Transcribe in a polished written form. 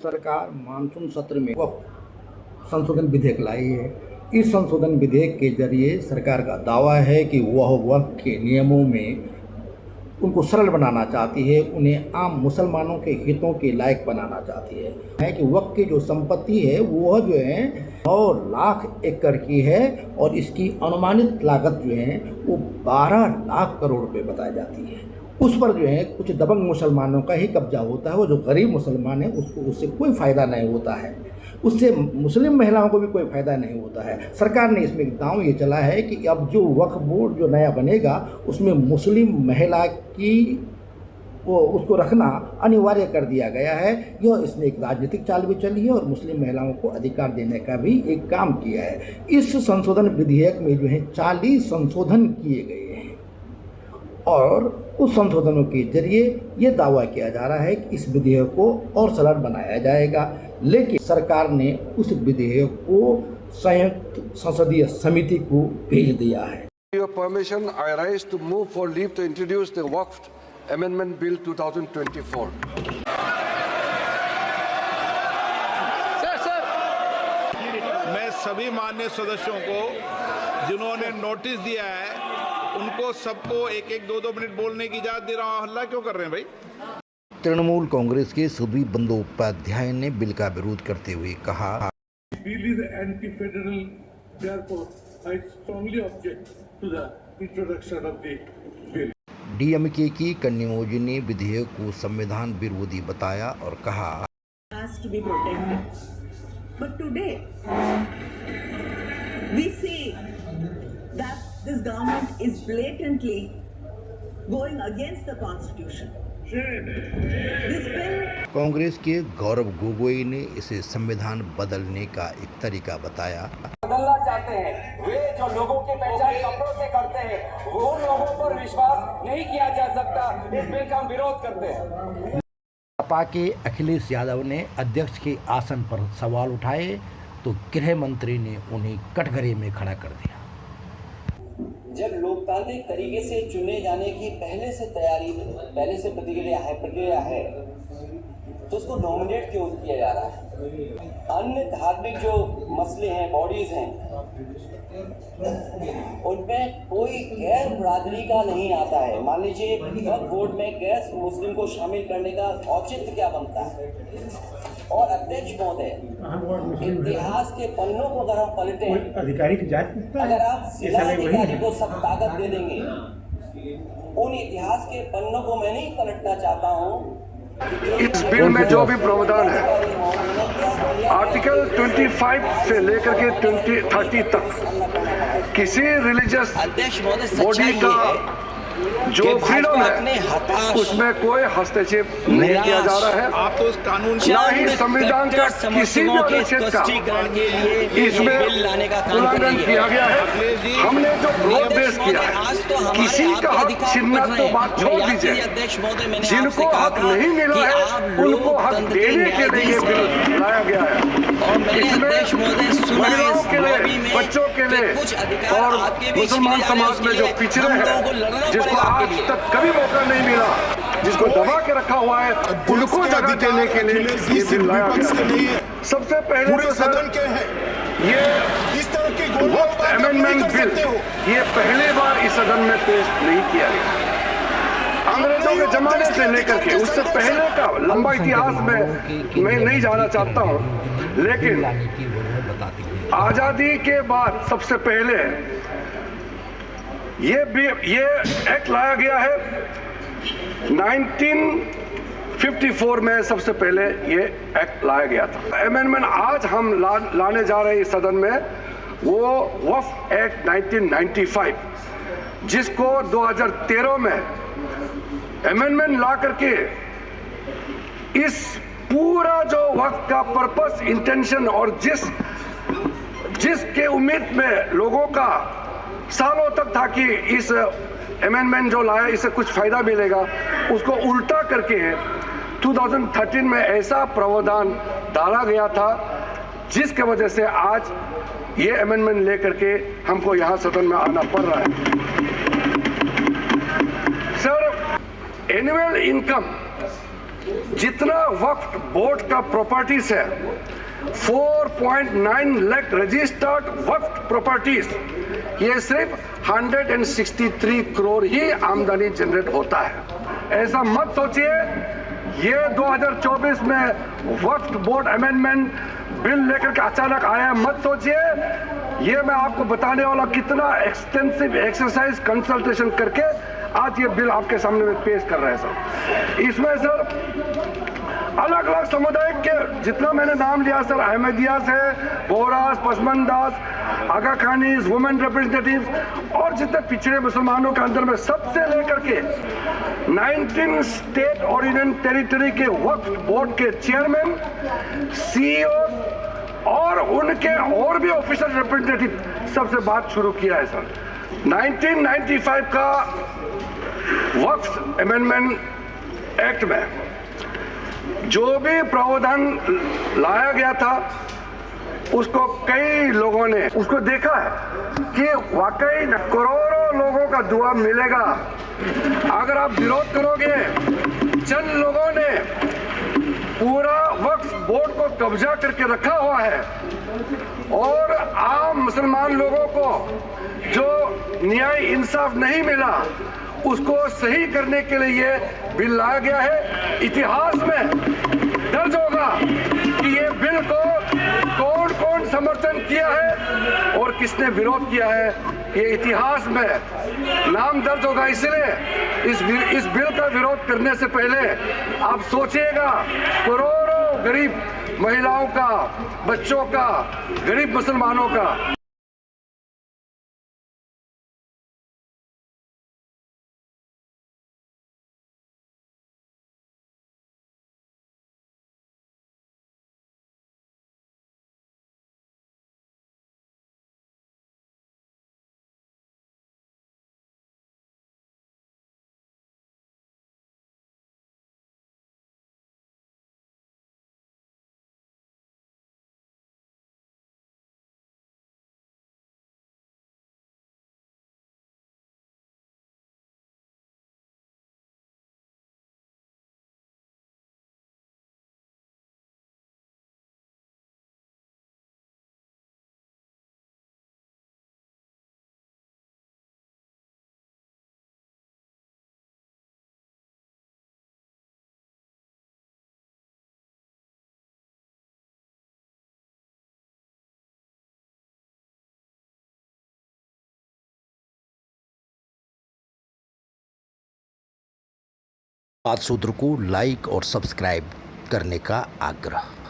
सरकार मानसून सत्र में वक्फ संशोधन विधेयक लाई है। इस संशोधन विधेयक के जरिए सरकार का दावा है कि वह वक्फ के नियमों में उनको सरल बनाना चाहती है, उन्हें आम मुसलमानों के हितों के लायक बनाना चाहती है कि वक्फ की जो संपत्ति है वह जो है 9 लाख एकड़ की है और इसकी अनुमानित लागत जो है वो 12 लाख करोड़ रुपए बताई जाती है। उस पर जो है कुछ दबंग मुसलमानों का ही कब्जा होता है। वो जो गरीब मुसलमान है उसको उससे कोई फ़ायदा नहीं होता है, उससे मुस्लिम महिलाओं को भी कोई फ़ायदा नहीं होता है। सरकार ने इसमें एक दांव ये चला है कि अब जो वक्फ बोर्ड जो नया बनेगा उसमें मुस्लिम महिला की वो उसको रखना अनिवार्य कर दिया गया है। यह इसमें एक राजनीतिक चाल भी चली है और मुस्लिम महिलाओं को अधिकार देने का भी एक काम किया है। इस संशोधन विधेयक में जो है 40 संशोधन किए गए हैं और उस संशोधनों के जरिए ये दावा किया जा रहा है कि इस विधेयक को और सरल बनाया जाएगा, लेकिन सरकार ने उस विधेयक को संयुक्त संसदीय समिति को भेज दिया है। Your permission, I rise to move for leave to introduce the Waqf Amendment Bill 2024. मैं सभी माननीय सदस्यों को जिन्होंने नोटिस दिया है उनको सबको एक 2 मिनट बोलने की इजाजत दे रहा हूँ। हल्ला क्यों कर रहे हैं भाई? तृणमूल कांग्रेस के सुदीप बंदोपाध्याय ने बिल का विरोध करते हुए कहा, bill is anti-federal, therefore I strongly object to the introduction of the bill. DMK की कन्निमोझी ने विधेयक को संविधान विरोधी बताया और कहा, has to be protected. But today we see that this government is blatantly going against the constitution. This bill Congress के गौरव गोगोई ने इसे संविधान बदलने का एक तरीका बताया। बदलना चाहते हैं वे जो लोगों की पहचान कपड़ों से करते हैं, वो लोगों पर विश्वास नहीं किया जा सकता। इस बिल का हम विरोध करते हैं। सपा के अखिलेश यादव ने अध्यक्ष के आसन पर सवाल उठाए तो गृह मंत्री ने उन्हें कटघरे में खड़ा कर दिया। जब लोकतांत्रिक तरीके से चुने जाने की पहले से प्रक्रिया है तो उसको नॉमिनेट क्यों किया जा रहा है? अन्य धार्मिक जो मसले हैं, बॉडीज हैं, उनमें कोई गैर बरादरी का नहीं आता है। मान लीजिए वक्फ बोर्ड में गैर मुस्लिम को शामिल करने का औचित्य क्या बनता है? और अध्यक्ष महोदय, इतिहास के पन्नों को अगर हम पलटे, अधिकारी की जांच अगर आप जिलाधिकारी को सब ताकत दे देंगे, उन इतिहास के पन्नों को मैं नहीं पलटना चाहता हूँ। इस बिल में जो भी प्रावधान है आर्टिकल 25 से लेकर के 30 तक किसी रिलीजियस बॉडी का जो फ्रीडम है उसमें कोई हस्तक्षेप नहीं किया जा रहा है। आप तो उस कानून ना ही संविधान का किसी भी अनुच्छेद का इसमें उल्लंघन किया गया है। हमने जो विरोध पेश किया है, किसी का हक छीनना तो बात छोड़ दीजिए, जिनको हक नहीं मिला है उनको हक देने के लिए बिल लाया गया है। इसमें महिलाओं के लिए, बच्चों के लिए और मुसलमान समाज में जो पिछड़े हैं, जिसको आज तक कभी मौका नहीं मिला, जिसको दबा के रखा हुआ है, उनको जगह देने के लिए ये बिल लाया गया। सबसे पहले तो सदन के हैं ये इस तरह के वक्फ अमेंडमेंट बिल ये पहली बार इस सदन में पेश नहीं किया गया। अंग्रेजों के जमाने से लेकर के उससे पहले का लंबा इतिहास में मैं नहीं जाना चाहता हूँ, लेकिन आजादी के बाद सबसे पहले ये एक्ट लाया गया है। 1954 में सबसे पहले ये एक्ट लाया गया था। अमेंडमेंट आज हम लाने जा रहे हैं इस सदन में, वो वक्फ एक्ट 1995, जिसको 2013 में अमेंडमेंट ला करके इस पूरा जो वक्फ का पर्पस, इंटेंशन और जिसके उम्मीद में लोगों का सालों तक था कि इस अमेंडमेंट जो लाया इससे कुछ फायदा मिलेगा, उसको उल्टा करके 2013 में ऐसा प्रावधान डाला गया था जिसके वजह से आज ये अमेंडमेंट लेकर के हमको यहाँ सदन में आना पड़ रहा है। सर, एनुअल इनकम जितना वक्फ बोर्ड का प्रॉपर्टीज है 4.9 लाख रजिस्टर्ड वक्फ प्रॉपर्टीज, ये सिर्फ 163 करोड़ ही आमदनी जनरेट होता है। ऐसा मत सोचिए ये 2024 में वक्फ बोर्ड अमेंडमेंट बिल लेकर के अचानक आया, मत सोचिए। ये मैं आपको बताने वाला कितना एक्सटेंसिव एक्सरसाइज कंसल्टेशन करके आज ये बिल आपके सामने में पेश कर रहे हैं सर। इसमें सर अलग अलग समुदाय के जितना मैंने नाम लिया सर, अहमदियास है, बोहरास, पसमंदास, आगा खानीज, वुमेन रिप्रेजेंटेटिव और जितने पिछड़े मुसलमानों के अंदर में सबसे लेकर के 19 स्टेट और यूनियन टेरिटरी के वक्फ बोर्ड के चेयरमैन, सीईओ और उनके और भी ऑफिशियल रिप्रेजेंटेटिव सबसे बात शुरू किया है सर। 1995 का वक्फ अमेंडमेंट एक्ट में जो भी प्रावधान लाया गया था उसको कई लोगों ने उसको देखा है कि वाकई करोड़ों लोगों का दुआ मिलेगा। अगर आप विरोध करोगे, चंद लोगों ने पूरा वक्फ बोर्ड को कब्जा करके रखा हुआ है और आम मुसलमान लोगों को जो न्याय इंसाफ नहीं मिला उसको सही करने के लिए ये बिल लाया गया है। इतिहास में दर्ज होगा कि ये बिल को कौन कौन समर्थन किया है और किसने विरोध किया है, ये इतिहास में नाम दर्ज होगा। इसलिए इस बिल का विरोध करने से पहले आप सोचिएगा करोड़ों गरीब महिलाओं का, बच्चों का, गरीब मुसलमानों का। बात सूत्र को लाइक और सब्सक्राइब करने का आग्रह।